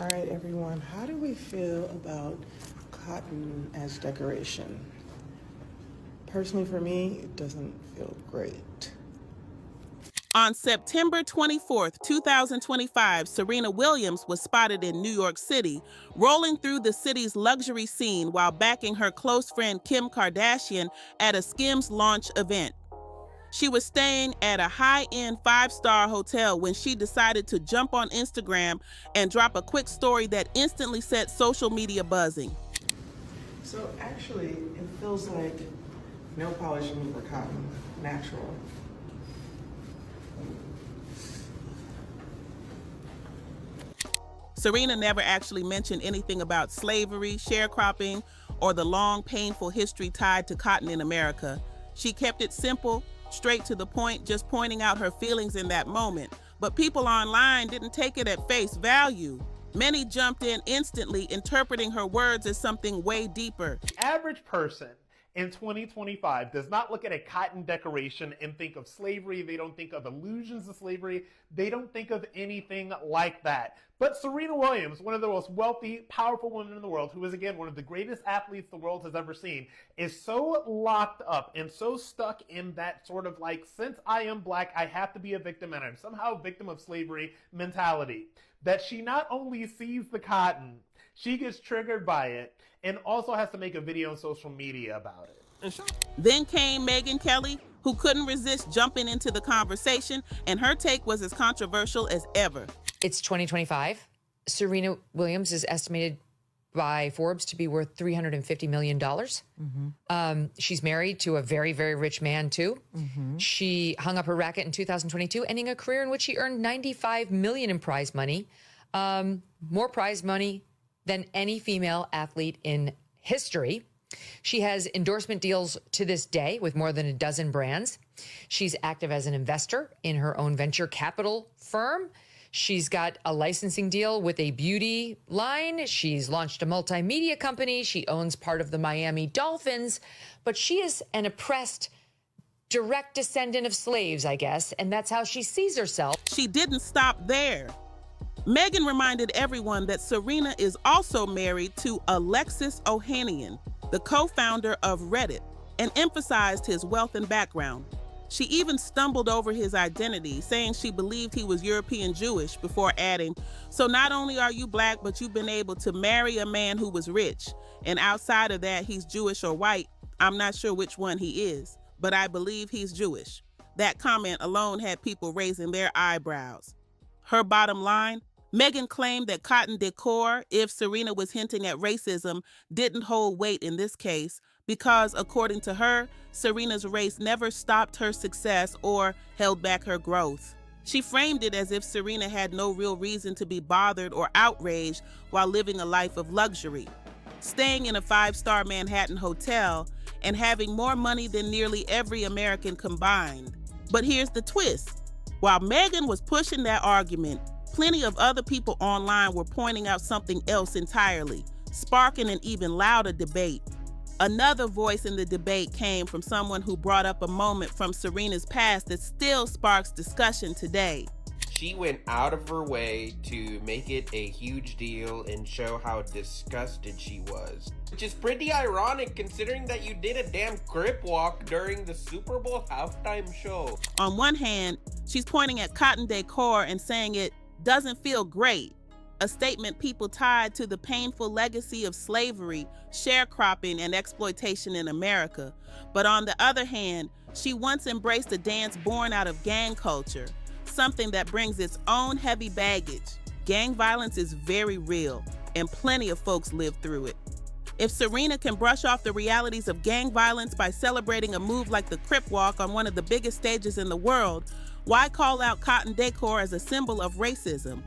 All right, everyone, how do we feel about cotton as decoration? Personally, for me, it doesn't feel great. On September 24th, 2025, Serena Williams was spotted in New York City, rolling through the city's luxury scene while backing her close friend Kim Kardashian at a Skims launch event. She was staying at a high-end five-star hotel when she decided to jump on Instagram and drop a quick story that instantly set social media buzzing. So actually, it feels like no polishing for cotton, natural. Serena never actually mentioned anything about slavery, sharecropping, or the long, painful history tied to cotton in America. She kept it simple, straight to the point, just pointing out her feelings in that moment. But people online didn't take it at face value. Many jumped in instantly, interpreting her words as something way deeper. The average person in 2025 does not look at a cotton decoration and think of slavery. They don't think of allusions to slavery. They don't think of anything like that. But Serena Williams, one of the most wealthy, powerful women in the world, who is, again, one of the greatest athletes the world has ever seen, is so locked up and so stuck in that sort of like, since I am black, I have to be a victim and I'm somehow a victim of slavery mentality, that she not only sees the cotton, she gets triggered by it and also has to make a video on social media about it. Then came Megyn Kelly, who couldn't resist jumping into the conversation, and her take was as controversial as ever. It's 2025. Serena Williams is estimated by Forbes to be worth $350 million. She's married to a very, very rich man, too. She hung up her racket in 2022, ending a career in which she earned $95 million in prize money, more prize money than any female athlete in history. She has endorsement deals to this day with more than a dozen brands. She's active as an investor in her own venture capital firm. She's got a licensing deal with a beauty line. She's launched a multimedia company. She owns part of the Miami Dolphins. But she is an oppressed, direct descendant of slaves, I guess, and that's how she sees herself. She didn't stop there. Megyn reminded everyone that Serena is also married to Alexis Ohanian, the co-founder of Reddit, and emphasized his wealth and background. She even stumbled over his identity, saying she believed he was European Jewish, before adding, "So not only are you black, but you've been able to marry a man who was rich. And outside of that, he's Jewish or white. I'm not sure which one he is, but I believe he's Jewish." That comment alone had people raising their eyebrows. Her bottom line, Megyn claimed that cotton decor, if Serena was hinting at racism, didn't hold weight in this case because, according to her, Serena's race never stopped her success or held back her growth. She framed it as if Serena had no real reason to be bothered or outraged while living a life of luxury, staying in a five-star Manhattan hotel and having more money than nearly every American combined. But here's the twist. While Megyn was pushing that argument, plenty of other people online were pointing out something else entirely, sparking an even louder debate. Another voice in the debate came from someone who brought up a moment from Serena's past that still sparks discussion today. She went out of her way to make it a huge deal and show how disgusted she was. Which is pretty ironic considering that you did a damn crip walk during the Super Bowl halftime show. On one hand, she's pointing at cotton decor and saying it doesn't feel great, a statement people tied to the painful legacy of slavery, sharecropping, and exploitation in America. But on the other hand, she once embraced a dance born out of gang culture, something that brings its own heavy baggage. Gang violence is very real, and plenty of folks live through it. If Serena can brush off the realities of gang violence by celebrating a move like the Crip Walk on one of the biggest stages in the world, why call out cotton decor as a symbol of racism?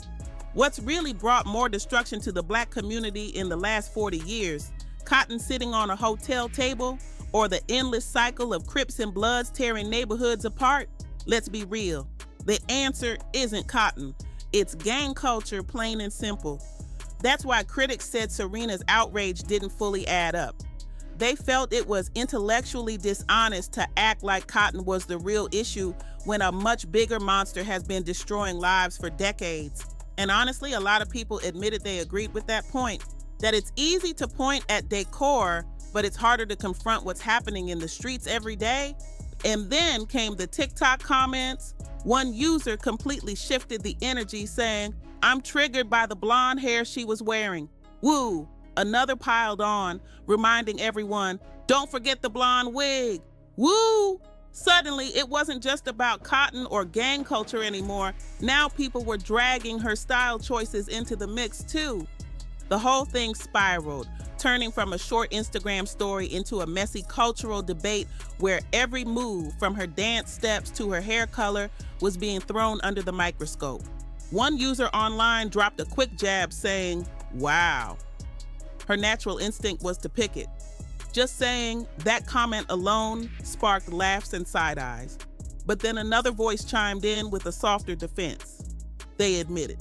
What's really brought more destruction to the black community in the last 40 years? Cotton sitting on a hotel table, or the endless cycle of Crips and Bloods tearing neighborhoods apart? Let's be real. The answer isn't cotton. It's gang culture, plain and simple. That's why critics said Serena's outrage didn't fully add up. They felt it was intellectually dishonest to act like cotton was the real issue when a much bigger monster has been destroying lives for decades. And honestly, a lot of people admitted they agreed with that point, that it's easy to point at decor, but it's harder to confront what's happening in the streets every day. And then came the TikTok comments. One user completely shifted the energy, saying, "I'm triggered by the blonde hair she was wearing. Woo." Another piled on, reminding everyone, "Don't forget the blonde wig. Woo." Suddenly, it wasn't just about cotton or gang culture anymore. Now people were dragging her style choices into the mix too. The whole thing spiraled, turning from a short Instagram story into a messy cultural debate where every move, from her dance steps to her hair color, was being thrown under the microscope. One user online dropped a quick jab saying, "Wow." Her natural instinct was to pick it. Just saying that comment alone sparked laughs and side eyes. But then another voice chimed in with a softer defense. They admitted,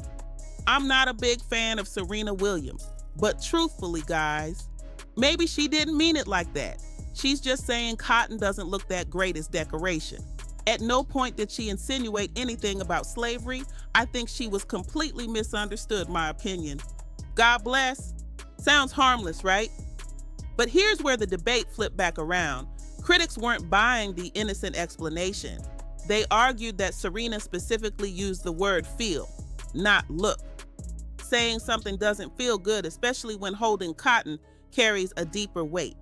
"I'm not a big fan of Serena Williams, but truthfully, guys, maybe she didn't mean it like that. She's just saying cotton doesn't look that great as decoration." At no point did she insinuate anything about slavery. I think she was completely misunderstood, my opinion. God bless. Sounds harmless, right? But here's where the debate flipped back around. Critics weren't buying the innocent explanation. They argued that Serena specifically used the word feel, not look. Saying something doesn't feel good, especially when holding cotton, carries a deeper weight.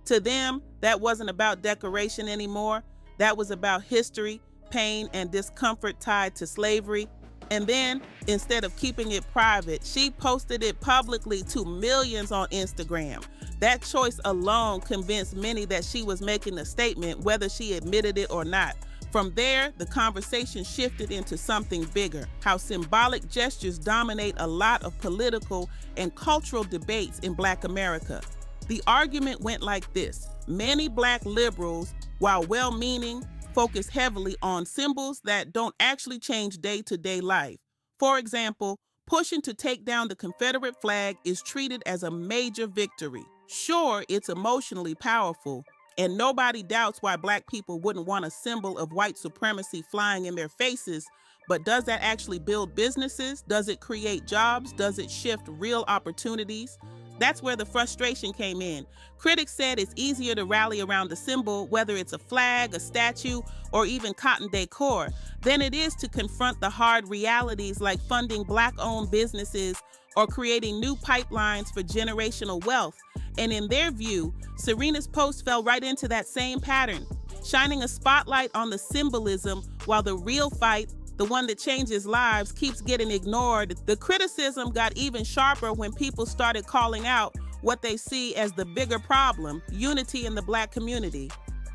To them, that wasn't about decoration anymore. That was about history, pain, and discomfort tied to slavery. And then, instead of keeping it private, she posted it publicly to millions on Instagram. That choice alone convinced many that she was making a statement, whether she admitted it or not. From there, the conversation shifted into something bigger, how symbolic gestures dominate a lot of political and cultural debates in Black America. The argument went like this. Many Black liberals, while well-meaning, focus heavily on symbols that don't actually change day-to-day life. For example, pushing to take down the Confederate flag is treated as a major victory. Sure, it's emotionally powerful, and nobody doubts why Black people wouldn't want a symbol of white supremacy flying in their faces, but does that actually build businesses? Does it create jobs? Does it shift real opportunities? That's where the frustration came in. Critics said it's easier to rally around the symbol, whether it's a flag, a statue, or even cotton decor, than it is to confront the hard realities like funding Black-owned businesses or creating new pipelines for generational wealth. And in their view, Serena's post fell right into that same pattern, shining a spotlight on the symbolism while the real fight, the one that changes lives, keeps getting ignored. The criticism got even sharper when people started calling out what they see as the bigger problem, unity in the Black community.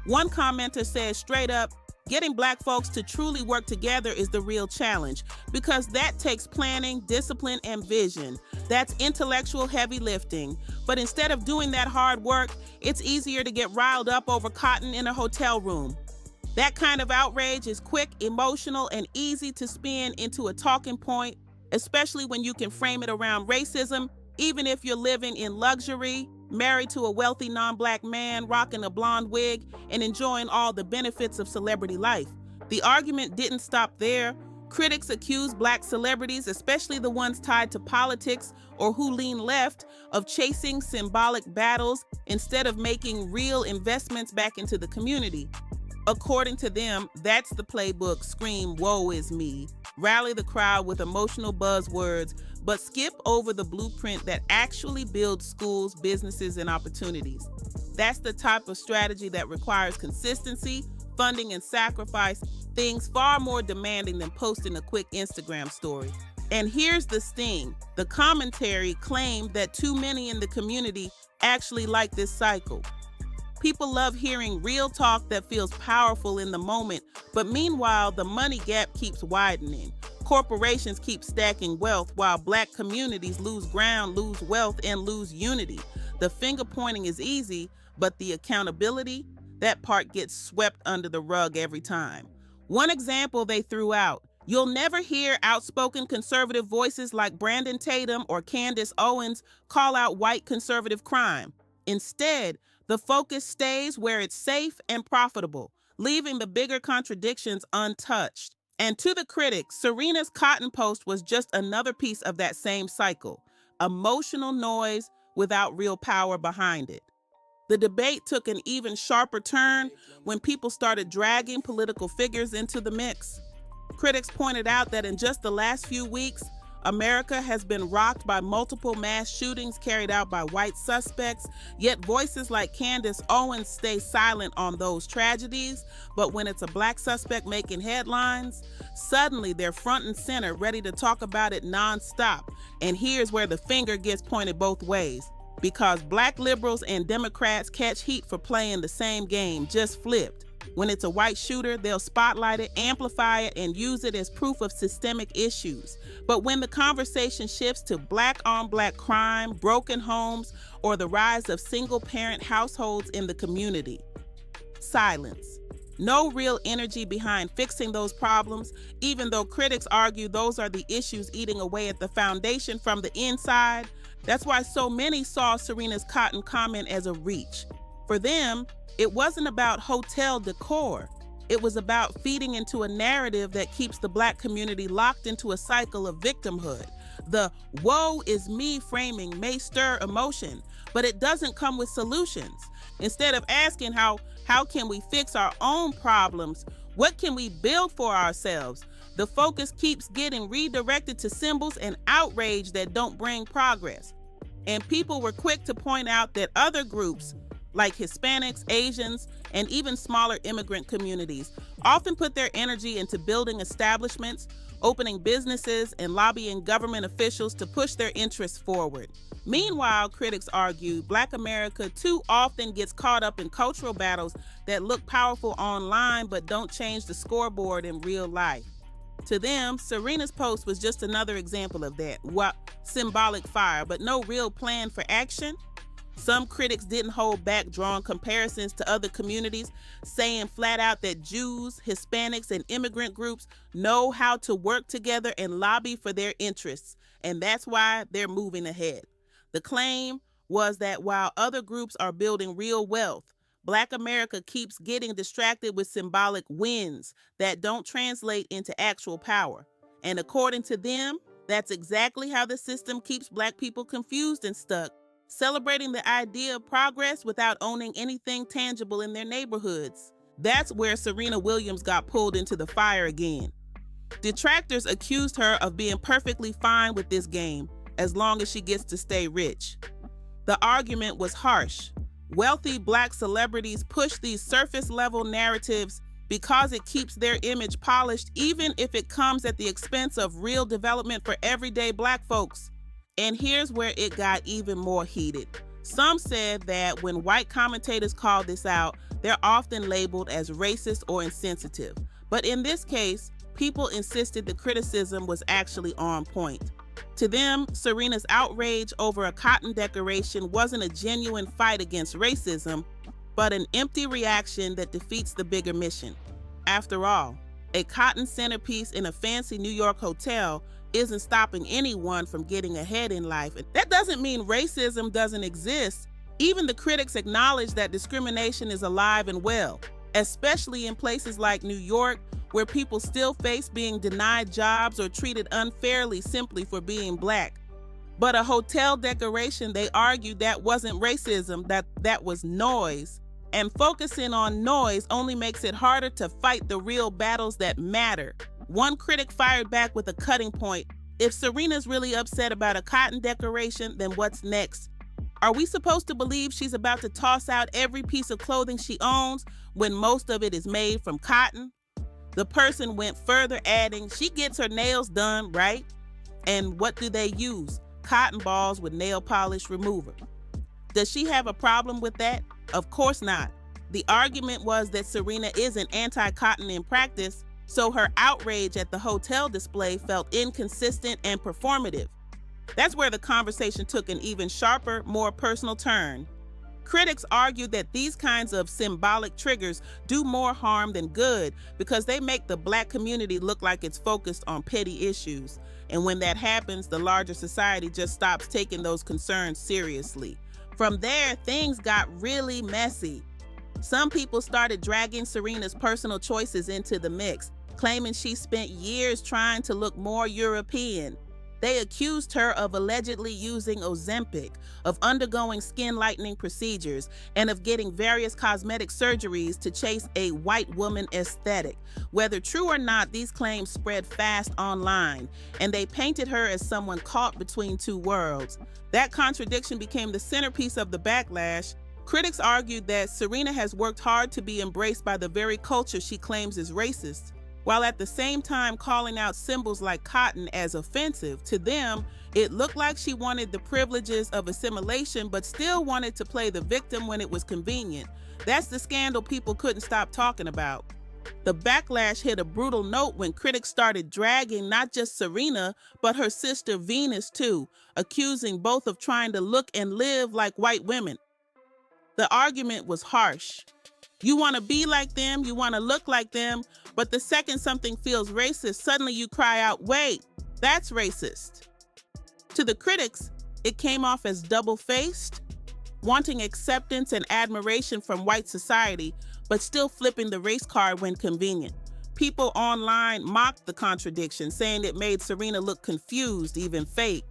One commenter said straight up, getting Black folks to truly work together is the real challenge, because that takes planning, discipline, and vision. That's intellectual heavy lifting. But instead of doing that hard work, it's easier to get riled up over cotton in a hotel room. That kind of outrage is quick, emotional, and easy to spin into a talking point, especially when you can frame it around racism, even if you're living in luxury, married to a wealthy non-Black man, rocking a blonde wig, and enjoying all the benefits of celebrity life. The argument didn't stop there. Critics accused Black celebrities, especially the ones tied to politics or who lean left, of chasing symbolic battles instead of making real investments back into the community. According to them, that's the playbook. Scream, "Woe is me." Rally the crowd with emotional buzzwords, but skip over the blueprint that actually builds schools, businesses, and opportunities. That's the type of strategy that requires consistency, funding, and sacrifice, things far more demanding than posting a quick Instagram story. And here's the sting. The commentary claimed that too many in the community actually like this cycle. People love hearing real talk that feels powerful in the moment, but meanwhile, the money gap keeps widening. Corporations keep stacking wealth while Black communities lose ground, lose wealth, and lose unity. The finger pointing is easy, but the accountability, that part gets swept under the rug every time. One example they threw out: you'll never hear outspoken conservative voices like Brandon Tatum or Candace Owens call out white conservative crime. Instead, the focus stays where it's safe and profitable, leaving the bigger contradictions untouched. And to the critics, Serena's cotton post was just another piece of that same cycle. Emotional noise without real power behind it. The debate took an even sharper turn when people started dragging political figures into the mix. Critics pointed out that in just the last few weeks, America has been rocked by multiple mass shootings carried out by white suspects, yet voices like Candace Owens stay silent on those tragedies. But when it's a black suspect making headlines, suddenly they're front and center, ready to talk about it nonstop. And here's where the finger gets pointed both ways. Because black liberals and Democrats catch heat for playing the same game, just flipped. When it's a white shooter, they'll spotlight it, amplify it, and use it as proof of systemic issues. But when the conversation shifts to black-on-black crime, broken homes, or the rise of single-parent households in the community, silence. No real energy behind fixing those problems, even though critics argue those are the issues eating away at the foundation from the inside. That's why so many saw Serena's cotton comment as a reach. For them, it wasn't about hotel decor. It was about feeding into a narrative that keeps the black community locked into a cycle of victimhood. The woe is me framing may stir emotion, but it doesn't come with solutions. Instead of asking how can we fix our own problems, what can we build for ourselves, the focus keeps getting redirected to symbols and outrage that don't bring progress. And people were quick to point out that other groups, like Hispanics, Asians, and even smaller immigrant communities, often put their energy into building establishments, opening businesses, and lobbying government officials to push their interests forward. Meanwhile, critics argue, Black America too often gets caught up in cultural battles that look powerful online but don't change the scoreboard in real life. To them, Serena's post was just another example of that, symbolic fire, but no real plan for action. Some critics didn't hold back drawing comparisons to other communities, saying flat out that Jews, Hispanics, and immigrant groups know how to work together and lobby for their interests, and that's why they're moving ahead. The claim was that while other groups are building real wealth, Black America keeps getting distracted with symbolic wins that don't translate into actual power. And according to them, that's exactly how the system keeps Black people confused and stuck, celebrating the idea of progress without owning anything tangible in their neighborhoods. That's where Serena Williams got pulled into the fire again. Detractors accused her of being perfectly fine with this game, as long as she gets to stay rich. The argument was harsh. Wealthy Black celebrities push these surface-level narratives because it keeps their image polished, even if it comes at the expense of real development for everyday Black folks. And here's where it got even more heated. Some said that when white commentators call this out, they're often labeled as racist or insensitive. But in this case, people insisted the criticism was actually on point. To them, Serena's outrage over a cotton decoration wasn't a genuine fight against racism, but an empty reaction that defeats the bigger mission. After all, a cotton centerpiece in a fancy New York hotel isn't stopping anyone from getting ahead in life. That doesn't mean racism doesn't exist. Even the critics acknowledge that discrimination is alive and well, especially in places like New York, where people still face being denied jobs or treated unfairly simply for being Black. But a hotel decoration, they argued, that wasn't racism, that was noise. And focusing on noise only makes it harder to fight the real battles that matter. One critic fired back with a cutting point. If Serena's really upset about a cotton decoration, then what's next? Are we supposed to believe she's about to toss out every piece of clothing she owns when most of it is made from cotton? The person went further, adding, she gets her nails done, right? And what do they use? Cotton balls with nail polish remover. Does she have a problem with that? Of course not. The argument was that Serena isn't anti-cotton in practice, so her outrage at the hotel display felt inconsistent and performative. That's where the conversation took an even sharper, more personal turn. Critics argued that these kinds of symbolic triggers do more harm than good because they make the Black community look like it's focused on petty issues. And when that happens, the larger society just stops taking those concerns seriously. From there, things got really messy. Some people started dragging Serena's personal choices into the mix, claiming she spent years trying to look more European. They accused her of allegedly using Ozempic, of undergoing skin lightening procedures, and of getting various cosmetic surgeries to chase a white woman aesthetic. Whether true or not, these claims spread fast online, and they painted her as someone caught between two worlds. That contradiction became the centerpiece of the backlash. Critics argued that Serena has worked hard to be embraced by the very culture she claims is racist, while at the same time calling out symbols like cotton as offensive. To them, it looked like she wanted the privileges of assimilation but still wanted to play the victim when it was convenient. That's the scandal people couldn't stop talking about. The backlash hit a brutal note when critics started dragging not just Serena, but her sister Venus too, accusing both of trying to look and live like white women. The argument was harsh. You want to be like them, you want to look like them, but the second something feels racist, suddenly you cry out, wait, that's racist. To the critics, it came off as double-faced, wanting acceptance and admiration from white society, but still flipping the race card when convenient. People online mocked the contradiction, saying it made Serena look confused, even fake.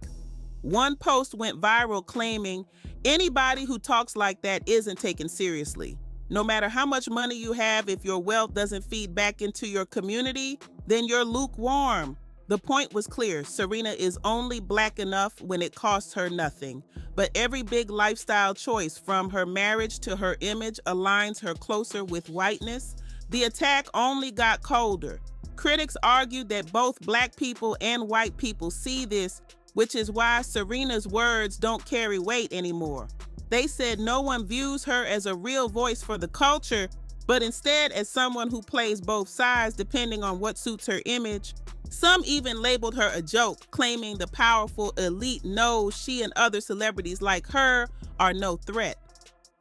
One post went viral claiming, anybody who talks like that isn't taken seriously. No matter how much money you have, if your wealth doesn't feed back into your community, then you're lukewarm. The point was clear. Serena is only black enough when it costs her nothing. But every big lifestyle choice, from her marriage to her image, aligns her closer with whiteness. The attack only got colder. Critics argued that both black people and white people see this, which is why Serena's words don't carry weight anymore. They said no one views her as a real voice for the culture, but instead as someone who plays both sides depending on what suits her image. Some even labeled her a joke, claiming the powerful elite knows she and other celebrities like her are no threat.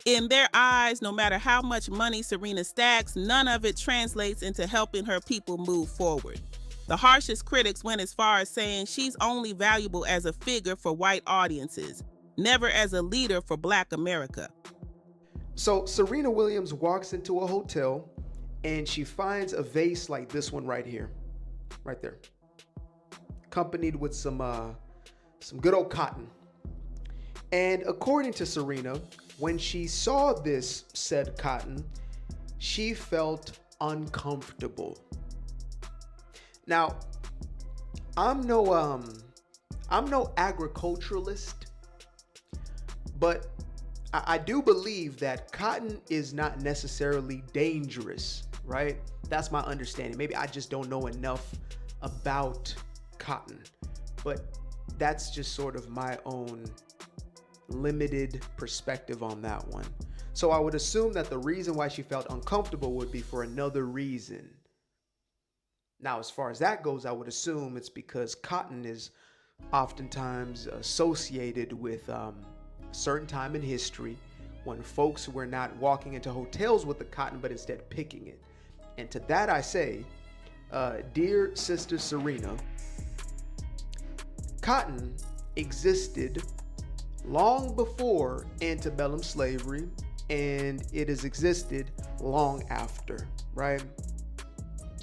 In their eyes, no matter how much money Serena stacks, none of it translates into helping her people move forward. The harshest critics went as far as saying she's only valuable as a figure for white audiences, never as a leader for Black America. So Serena Williams walks into a hotel and she finds a vase like this one right here, right there, accompanied with some good old cotton. And according to Serena, when she saw this said cotton, she felt uncomfortable. Now, I'm no agriculturalist, but I do believe that cotton is not necessarily dangerous, right? That's my understanding. Maybe I just don't know enough about cotton, but that's just sort of my own limited perspective on that one. So I would assume that the reason why she felt uncomfortable would be for another reason. Now, as far as that goes, I would assume it's because cotton is oftentimes associated with a certain time in history when folks were not walking into hotels with the cotton, but instead picking it. And to that I say, dear sister Serena, cotton existed long before antebellum slavery, and it has existed long after, right?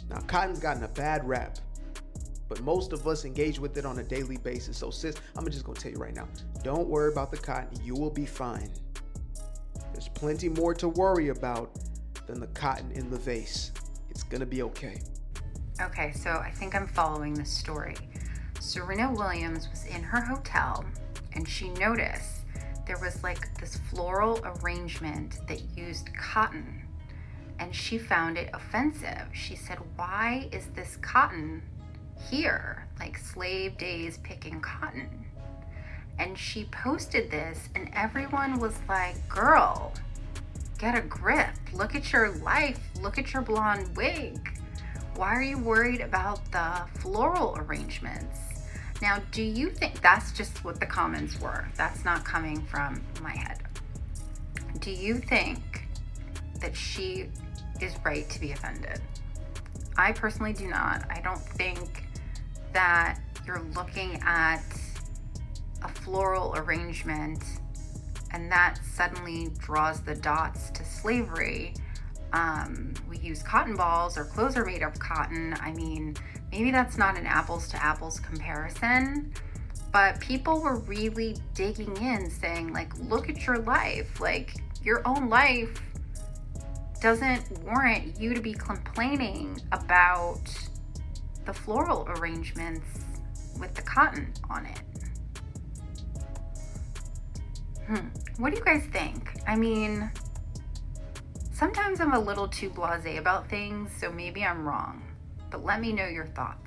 Now, cotton's gotten a bad rap, but most of us engage with it on a daily basis. So sis, I'm just gonna tell you right now, don't worry about the cotton, you will be fine. There's plenty more to worry about than the cotton in the vase. It's gonna be okay. Okay, so I think I'm following the story. Serena Williams was in her hotel and she noticed there was like this floral arrangement that used cotton, and she found it offensive. She said, why is this cotton here? Like slave days picking cotton. And she posted this and everyone was like, girl, get a grip. Look at your life. Look at your blonde wig. Why are you worried about the floral arrangements? Now, do you think that's just what the comments were? That's not coming from my head. Do you think that she is right to be offended? I personally do not. I don't think that you're looking at a floral arrangement and that suddenly draws the dots to slavery. we use cotton balls, or clothes are made of cotton. I mean, maybe that's not an apples to apples comparison, but people were really digging in, saying like, look at your life. Like, your own life doesn't warrant you to be complaining about the floral arrangements with the cotton on it. What do you guys think? I mean, sometimes I'm a little too blasé about things, so maybe I'm wrong, but let me know your thoughts.